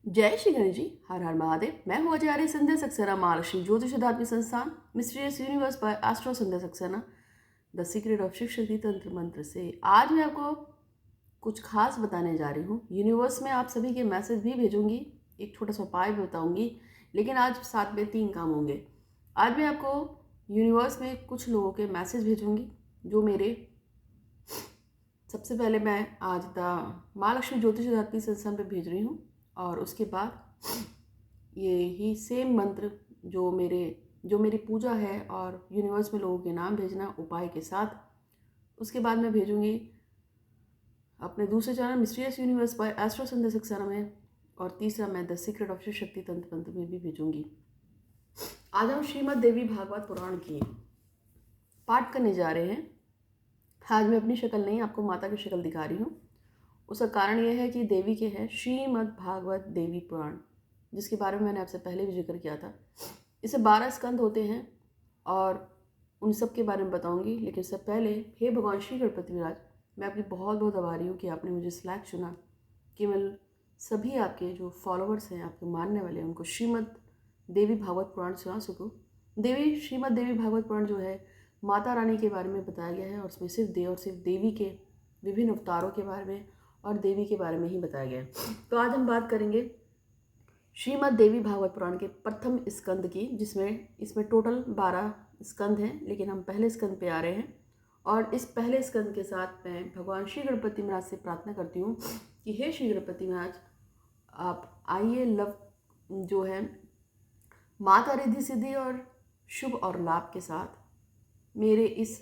जय श्री गणेश जी। हर हर महादेव। मैं हूँ आचार्य संध्या सक्सेना, महालक्ष्मी ज्योतिष आध्यात्मिक संस्थान mysterious universe by astro Sandhya Saxena, the secret of Shiv Shakti tantra मंत्र से आज मैं आपको कुछ खास बताने जा रही हूँ। यूनिवर्स में आप सभी के मैसेज भी भेजूंगी, एक छोटा सा उपाय भी बताऊंगी, लेकिन आज साथ में 3 काम होंगे। आज मैं आपको यूनिवर्स में कुछ लोगों के मैसेज भेजूंगी जो मेरे सबसे पहले मैं आज महालक्ष्मी ज्योतिष आध्यात्मिक संस्थान पे भेज रही हूँ, और उसके बाद ये ही सेम मंत्र जो मेरी पूजा है और यूनिवर्स में लोगों के नाम भेजना उपाय के साथ, उसके बाद मैं भेजूंगी अपने दूसरे channel mysterious universe by astro Sandhya Saxena में, और तीसरा मैं the secret of Shiv Shakti tantra मंत्र में भी भेजूंगी। आज हम श्रीमद् देवी भागवत पुराण की पाठ करने जा रहे हैं। आज मैं अपनी शक्ल नहीं, आपको माता की शक्ल दिखा रही हूँ। उसका कारण यह है कि देवी के है श्रीमद् भागवत देवी पुराण, जिसके बारे में मैंने आपसे पहले भी जिक्र किया था। इसे 12 स्कंद होते हैं और उन सब के बारे में बताऊंगी। लेकिन सबसे पहले, हे भगवान श्री गणपति महाराज, मैं आपकी बहुत बहुत आभारी हूँ कि आपने मुझे सिलेक्ट चुना कि मैं सभी आपके जो फॉलोअर्स हैं, आपके मानने वाले हैं, उनको श्रीमद् देवी भागवत पुराण सुना सकूँ। श्रीमद् देवी भागवत पुराण जो है माता रानी के बारे में बताया गया है, और उसमें सिर्फ देवी के विभिन्न अवतारों के बारे में और देवी के बारे में ही बताया गया है। तो आज हम बात करेंगे श्रीमद् देवी भागवत पुराण के प्रथम स्कंद की, इसमें टोटल 12 स्कंद हैं, लेकिन हम पहले स्कंद पे आ रहे हैं। और इस पहले स्कंद के साथ मैं भगवान श्री गणपति महाराज से प्रार्थना करती हूँ कि हे श्री गणपति महाराज, आप आइए लव जो है माता रिद्धि सिद्धि और शुभ और लाभ के साथ मेरे इस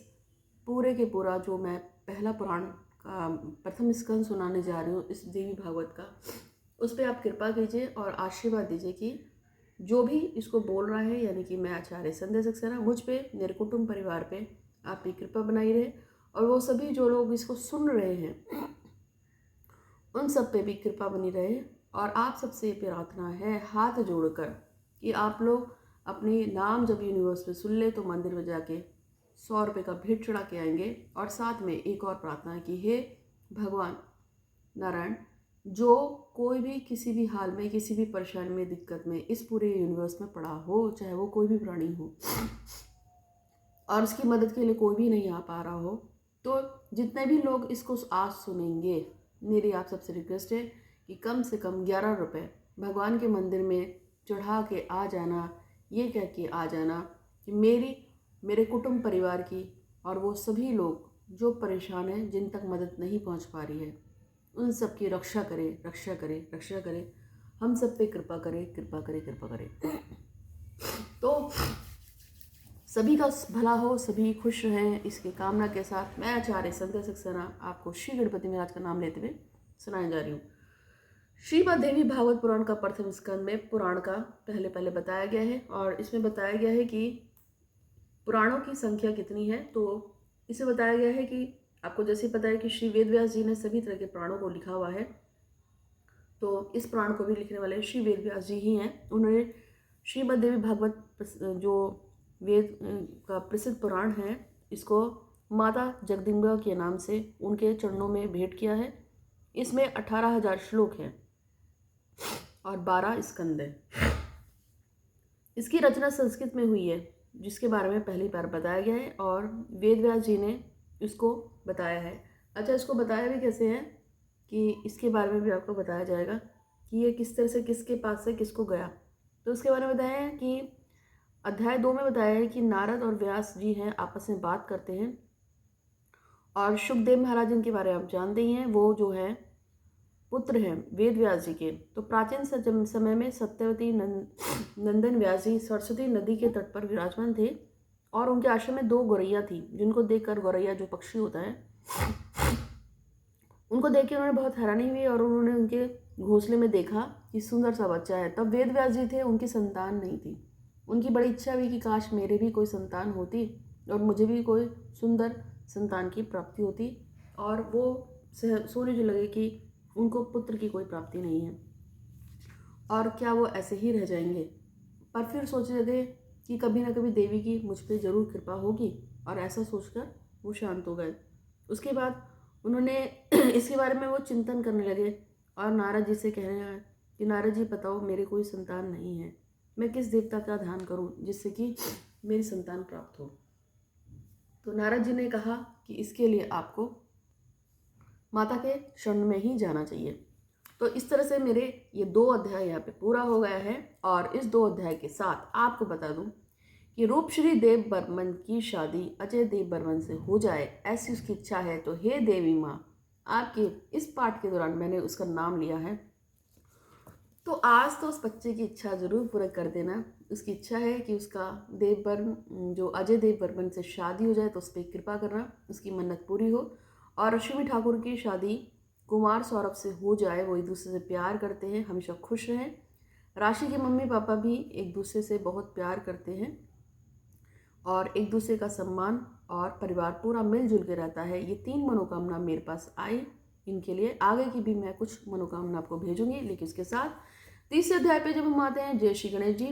पूरे के पूरा जो मैं पहला पुराण का प्रथम स्कंद सुनाने जा रही हूँ इस देवी भागवत का, उस पर आप कृपा कीजिए और आशीर्वाद दीजिए कि जो भी इसको बोल रहा है, यानी कि मैं आचार्य संध्या सक्सेना, मुझ पे, मेरे कुटुंब परिवार पे आपकी कृपा बनाई रहे, और वो सभी जो लोग इसको सुन रहे हैं उन सब पे भी कृपा बनी रहे। और आप सबसे प्रार्थना है हाथ जोड़कर कि आप लोग अपने नाम जब यूनिवर्स में सुन ले तो मंदिर में जाके 100 रुपये का भेंट चढ़ा के आएंगे। और साथ में एक और प्रार्थना है कि हे भगवान नारायण, जो कोई भी किसी भी हाल में, किसी भी परेशानी में, दिक्कत में इस पूरे यूनिवर्स में पड़ा हो, चाहे वो कोई भी प्राणी हो, और उसकी मदद के लिए कोई भी नहीं आ पा रहा हो, तो जितने भी लोग इसको आज सुनेंगे, मेरी आप सबसे रिक्वेस्ट है कि कम से कम 11 रुपये भगवान के मंदिर में चढ़ा के आ जाना, ये कह के आ जाना कि मेरे कुटुंब परिवार की और वो सभी लोग जो परेशान हैं, जिन तक मदद नहीं पहुंच पा रही है, उन सब की रक्षा करे, रक्षा करे, रक्षा करे। हम सब पे कृपा करे, कृपा करे, कृपा करे। तो सभी का भला हो, सभी खुश रहें, इसकी कामना के साथ मैं आचार्य संध्या सक्सेना आपको श्री गणपति महाराज का नाम लेते हुए सुनाने जा रही हूँ। श्रीमद् देवी भागवत पुराण का प्रथम स्कंद में पुराण का पहले बताया गया है, और इसमें बताया गया है कि पुराणों की संख्या कितनी है। तो इसे बताया गया है कि आपको जैसे पता है कि श्री वेद व्यास जी ने सभी तरह के पुराणों को लिखा हुआ है, तो इस पुराण को भी लिखने वाले श्री वेद व्यास जी ही हैं। उन्होंने श्रीमद् देवी भागवत जो वेद का प्रसिद्ध पुराण है, इसको माता जगदम्बा के नाम से उनके चरणों में भेंट किया है। इसमें 18,000 श्लोक हैं और 12 स्कंद हैं। इसकी रचना संस्कृत में हुई है, जिसके बारे में पहली बार बताया गया है, और वेद व्यास जी ने इसको बताया है। अच्छा, इसको बताया भी कैसे है कि इसके बारे में भी आपको बताया जाएगा कि ये किस तरह से किसके पास से किसको गया। तो उसके बारे में बताया है कि अध्याय 2 में बताया है कि नारद और व्यास जी हैं, आपस में बात करते हैं, और शुकदेव महाराज जिनके बारे में आप जानते ही हैं, वो जो है पुत्र हैं वेद व्यास जी के। तो प्राचीन समय में सत्यवती नंदन व्यास जी सरस्वती नदी के तट पर विराजमान थे, और उनके आश्रम में 2 गौरैया थी, जिनको देखकर, गौरैया जो पक्षी होता है, उनको देख के उन्होंने बहुत हैरानी हुई, और उन्होंने उनके घोंसले में देखा कि सुंदर सा बच्चा है। तब वेद व्यास जी थे, उनकी संतान नहीं थी। उनकी बड़ी इच्छा हुई कि काश मेरे भी कोई संतान होती और मुझे भी कोई सुंदर संतान की प्राप्ति होती, और वो सोचने जो लगे कि उनको पुत्र की कोई प्राप्ति नहीं है और क्या वो ऐसे ही रह जाएंगे। पर फिर सोचने लगे कि कभी ना कभी देवी की मुझ पर जरूर कृपा होगी, और ऐसा सोचकर वो शांत हो गए। उसके बाद उन्होंने इसके बारे में वो चिंतन करने लगे, और नारद जी से कहने लगे कि नारद जी बताओ, मेरे कोई संतान नहीं है, मैं किस देवता का ध्यान करूं जिससे कि मेरी संतान प्राप्त हो। तो नारद जी ने कहा कि इसके लिए आपको माता के शरण में ही जाना चाहिए। तो इस तरह से मेरे ये 2 अध्याय यहाँ पे पूरा हो गया है। और इस 2 अध्याय के साथ आपको बता दूं कि रूपश्री देव बर्मन की शादी अजय देव बर्मन से हो जाए, ऐसी उसकी इच्छा है। तो हे देवी माँ, आपके इस पाठ के दौरान मैंने उसका नाम लिया है, तो आज तो उस बच्चे की इच्छा जरूर पूरा कर देना। उसकी इच्छा है कि उसका जो अजय देव बर्मन से शादी हो जाए, तो उस पर कृपा करना, उसकी मन्नत पूरी हो। और रश्मि ठाकुर की शादी कुमार सौरभ से हो जाए, वो एक दूसरे से प्यार करते हैं, हमेशा खुश रहें। राशि के मम्मी पापा भी एक दूसरे से बहुत प्यार करते हैं और एक दूसरे का सम्मान और परिवार पूरा मिलजुल के रहता है। ये 3 मनोकामना मेरे पास आई। इनके लिए आगे की भी मैं कुछ मनोकामना आपको भेजूंगी। लेकिन इसके साथ 30वें अध्याय पे जब हम आते हैं, जय श्री गणेश जी,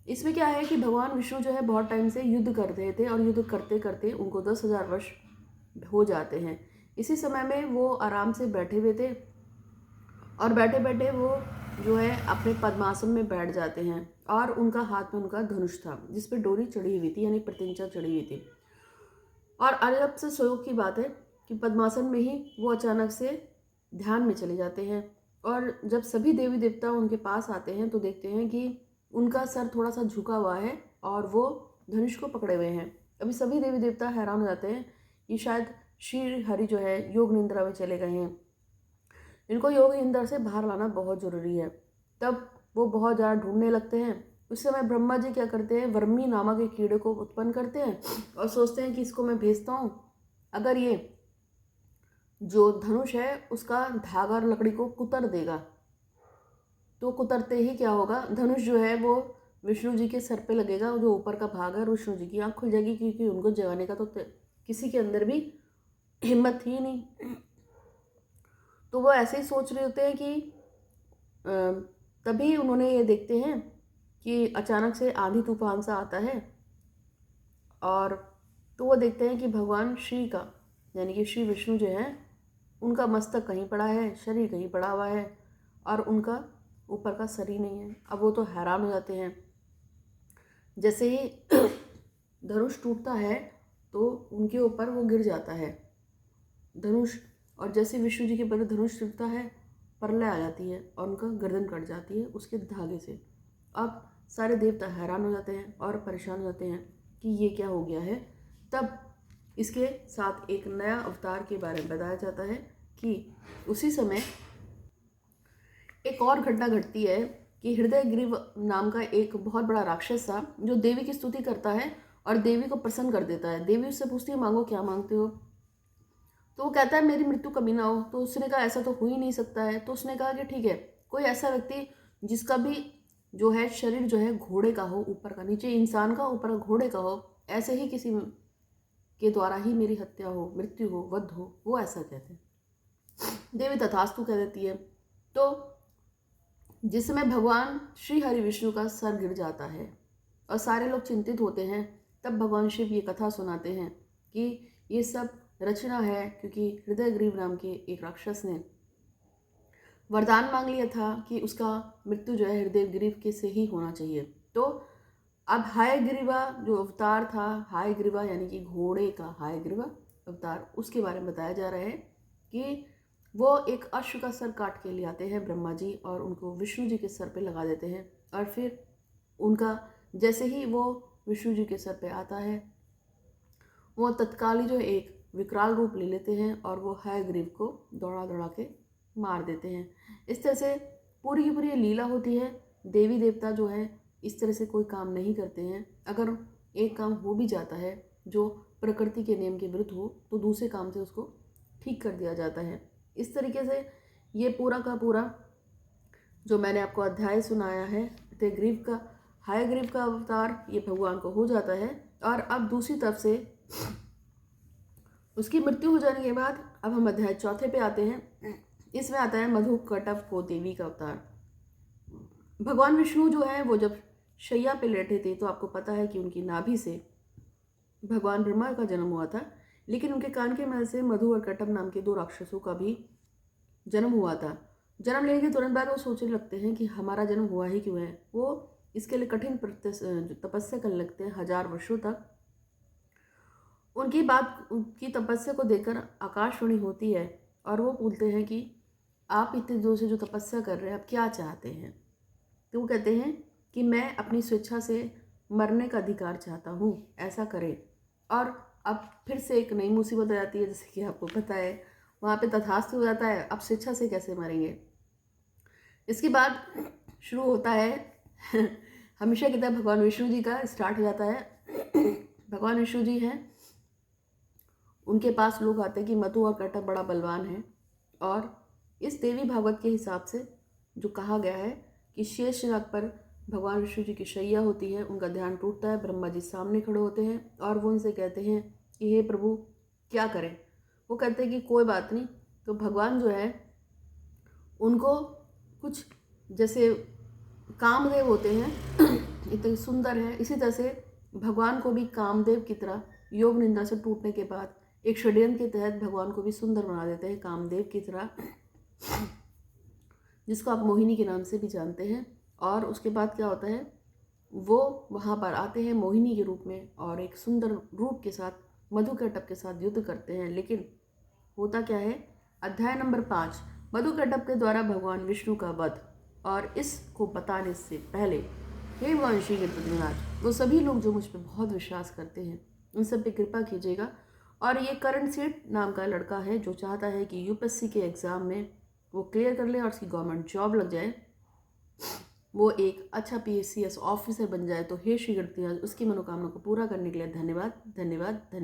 इसमें क्या है कि भगवान विष्णु जो है बहुत टाइम से युद्ध कर रहे थे और युद्ध करते करते उनको 10,000 वर्ष हो जाते हैं। इसी समय में वो आराम से बैठे हुए थे और बैठे बैठे वो जो है अपने पद्मासन में बैठ जाते हैं और उनका हाथ में उनका धनुष था जिस पर डोरी चढ़ी हुई थी, यानी प्रत्यंचा चढ़ी हुई थी। और अजब से शोक की बात है कि पद्मासन में ही वो अचानक से ध्यान में चले जाते हैं। और जब सभी देवी देवता उनके पास आते हैं तो देखते हैं कि उनका सर थोड़ा सा झुका हुआ है और वो धनुष को पकड़े हुए हैं। अभी सभी देवी देवता हैरान हो जाते हैं कि शायद श्री हरि जो है योग निंद्रा में चले गए हैं, इनको योग निंद्रा से बाहर लाना बहुत ज़रूरी है। तब वो बहुत ज़्यादा ढूंढने लगते हैं। उस समय ब्रह्मा जी क्या करते हैं, वर्मी नामक एक कीड़े को उत्पन्न करते हैं और सोचते हैं कि इसको मैं भेजता हूँ, अगर ये जो धनुष है उसका धागा और लकड़ी को कुतर देगा तो कुतरते ही क्या होगा, धनुष जो है वो विष्णु जी के सर पे लगेगा, जो ऊपर का भाग है, और विष्णु जी की आँख खुल जाएगी, क्योंकि उनको जगाने का तो किसी के अंदर भी हिम्मत थी नहीं। तो वो ऐसे ही सोच रहे होते हैं कि तभी उन्होंने ये देखते हैं कि अचानक से आंधी तूफान सा आता है और तो वो देखते हैं कि भगवान श्री का, यानी कि श्री विष्णु जो है, उनका मस्तक कहीं पड़ा है, शरीर कहीं पड़ा हुआ है और उनका ऊपर का शरीर नहीं है। अब वो तो हैरान हो जाते हैं। जैसे ही धनुष टूटता है तो उनके ऊपर वो गिर जाता है धनुष, और जैसे विष्णु जी के ऊपर धनुष टूटता है, प्रलय आ जाती है और उनका गर्दन कट जाती है उसके धागे से। अब सारे देवता हैरान हो जाते हैं और परेशान हो जाते हैं कि ये क्या हो गया है। तब इसके साथ एक नया अवतार के बारे में बताया जाता है कि उसी समय एक और घटना घटती है कि हृदय ग्रीव नाम का एक बहुत बड़ा राक्षस था जो देवी की स्तुति करता है और देवी को प्रसन्न कर देता है। देवी उससे पूछती है, मांगो, क्या मांगते हो? तो वो कहता है, मेरी मृत्यु कभी ना हो। तो उसने कहा, ऐसा तो हो ही नहीं सकता है। तो उसने कहा कि ठीक है, कोई ऐसा व्यक्ति जिसका भी जो है शरीर जो है घोड़े का हो, ऊपर का, नीचे इंसान का, ऊपर का घोड़े का हो, ऐसे ही किसी के द्वारा ही मेरी हत्या हो, मृत्यु हो, वध हो, वो ऐसा कहते हैं। देवी तथास्तु कह देती है। तो जिस समय भगवान श्री हरि विष्णु का सर गिर जाता है और सारे लोग चिंतित होते हैं, तब भगवान शिव ये कथा सुनाते हैं कि ये सब रचना है, क्योंकि हृदय ग्रीव नाम के एक राक्षस ने वरदान मांग लिया था कि उसका मृत्यु जो है हृदय ग्रीव के से ही होना चाहिए। तो अब हायग्रीवा जो अवतार था, हायग्रीवा यानी कि घोड़े का हायग्रीवा अवतार, उसके बारे में बताया जा रहा है कि वो एक अश्व का सर काट के ले आते हैं ब्रह्मा जी और उनको विष्णु जी के सर पे लगा देते हैं। और फिर उनका जैसे ही वो विष्णु जी के सर पे आता है, वो तत्काल ही जो एक विकराल रूप ले लेते हैं और वो हयग्रीव को दौड़ा दौड़ा के मार देते हैं। इस तरह से पूरी की पूरी लीला होती है। देवी देवता जो है इस तरह से कोई काम नहीं करते हैं। अगर एक काम हो भी जाता है जो प्रकृति के नियम के विरुद्ध हो, तो दूसरे काम से उसको ठीक कर दिया जाता है। इस तरीके से ये पूरा का पूरा जो मैंने आपको अध्याय सुनाया है, हयग्रीव का, हयग्रीव का अवतार ये भगवान को हो जाता है। और अब दूसरी तरफ से उसकी मृत्यु हो जाने के बाद अब हम अध्याय 4 पे आते हैं। इसमें आता है मधु कटप को देवी का अवतार। भगवान विष्णु जो है वो जब शैया पे लेटे थे, तो आपको पता है कि उनकी नाभि से भगवान ब्रह्मा का जन्म हुआ था, लेकिन उनके कान के मैल से मधु और कटप नाम के 2 राक्षसों का भी जन्म हुआ था। जन्म लेने के तुरंत बाद वो सोचने लगते हैं कि हमारा जन्म हुआ ही क्यों है। वो इसके लिए कठिन तपस्या करने लगते हैं 1000 वर्षों तक। उनकी तपस्या को देखकर आकाशवाणी होती है और वो बोलते हैं कि आप इतने दिनों से जो तपस्या कर रहे हैं, आप क्या चाहते हैं? तो वो कहते हैं कि मैं अपनी स्वेच्छा से मरने का अधिकार चाहता हूँ, ऐसा करें। और अब फिर से एक नई मुसीबत आ जाती है, जैसे कि आपको पता है, वहाँ पे तथास्तु हो जाता है, अब स्वेच्छा से कैसे मरेंगे। इसके बाद शुरू होता है हमेशा की तरह भगवान विष्णु जी का स्टार्ट हो जाता है। भगवान विष्णु जी हैं, उनके पास लोग आते हैं कि मधु और कटक बड़ा बलवान है। और इस देवी भागवत के हिसाब से जो कहा गया है कि शेषनाग पर भगवान विष्णु जी की शैया होती है, उनका ध्यान टूटता है, ब्रह्मा जी सामने खड़े होते हैं और वो उनसे कहते हैं कि हे प्रभु क्या करें। वो कहते हैं कि कोई बात नहीं। तो भगवान जो है उनको कुछ जैसे कामदेव होते हैं इतने सुंदर है, इसी तरह से भगवान को भी कामदेव की तरह योग निंदा से टूटने के बाद एक षड्यंत्र के तहत भगवान को भी सुंदर बना देते हैं कामदेव की तरह, जिसको आप मोहिनी के नाम से भी जानते हैं। और उसके बाद क्या होता है, वो वहाँ पर आते हैं मोहिनी के रूप में और एक सुंदर रूप के साथ मधुकैटभ के साथ युद्ध करते हैं। लेकिन होता क्या है, अध्याय नंबर 5 मधुकैटभ के द्वारा भगवान विष्णु का वध। और इसको बताने से पहले हे भगवान श्री गणपति महाराज, वो सभी लोग जो मुझ पर बहुत विश्वास करते हैं उन सब पे कृपा कीजिएगा। और ये करण सेठ नाम का लड़का है जो चाहता है कि यूपीएससी के एग्ज़ाम में वो क्लियर कर ले और उसकी गवर्नमेंट जॉब लग जाए, वो एक अच्छा PCS ऑफिसर बन जाए। तो हे श्री गणपति महाराज, उसकी मनोकामना को पूरा करने के लिए धन्यवाद धन्यवाद धन्यवाद।